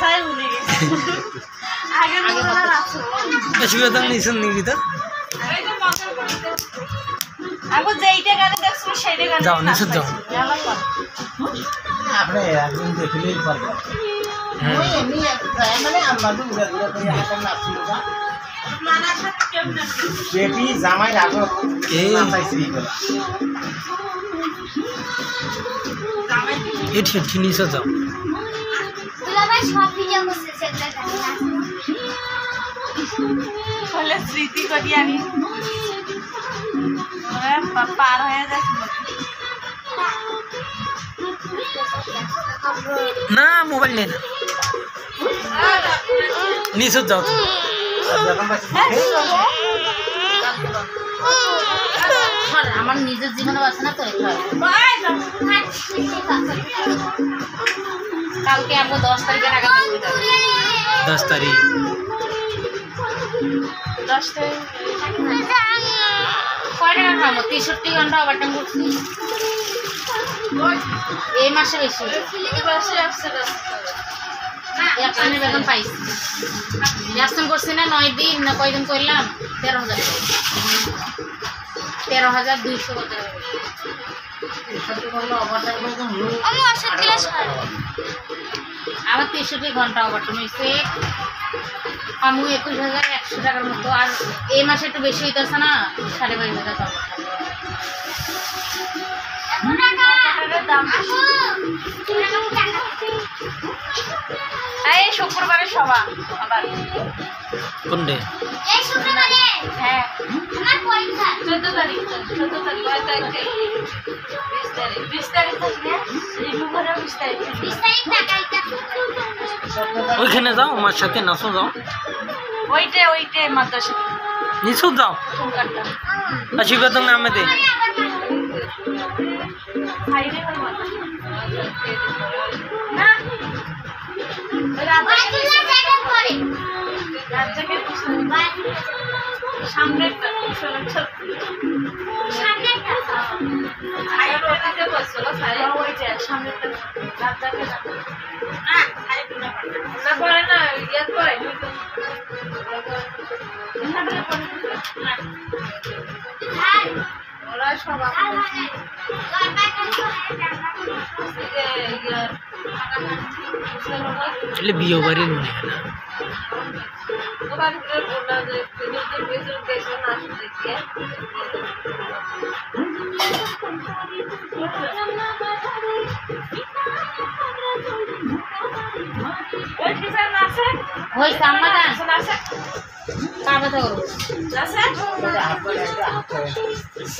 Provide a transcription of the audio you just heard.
বাসায় ভুলে গেছি আগে মোবাইল রাখছো অসুবিধা নিছেন নাকি তো আগো যেইটা গানে দেখছো সেইটা গানে যাও নিচে যাও আপনি একদিন দেখলেই পারবেন ওই এমনি মানে আমরা তো ঘুরে ঘুরে করে হাতের নাচছিল না মানার সাথে কেমন বেবি জামাই রাখো এই নাচাইছি এগুলা এটি এটি নিচে যাও দুলাভাই সব ভিডিও করছে সেটা বলে স্মৃতি করি আমি পার হয়ে যাচ্ছি না মোবাইল নেই নিচে যাও যখন পাচ্ছি আমার নিজের জীবনে আছে না তো কালকে আমরা 10 তারিখের আগে 10 তারিখ 10 তারিখ কয় টাকা খাবো 63 ঘন্টা ওভারটাইম করছি এই মাসে বেশি বসে আসছে একখানে বেতন পাইছি রেশন করছি না 9 দিন না কয়দিন করলাম 13,200 কত আমার 63 ঘন্টা ওভারটাইম হয়েছে আমি 21,100 টাকার মতো আর এই মাসে একটু বেশি হইতেছে না 22,500 টাকা এই শুক্রবারে সভা আবার কোন ডে হ্যাঁ 14 তারিখ 20 তারিখ থাকবে রিমুভারে 20 তারিখ ওইখানে যাও আমার সাথে নাচো যাও ওইটে মাদ্রাসা নিচে যাও কোনকারটা অসুবিধা নামে দে সাইডে হল না রাজ্যকে সামনে করে না ইয়ে করে ওরা সবাই એટલે বিয়ে বাড়ি মনে হয় না ওই সামনা কার কথা করবো আছে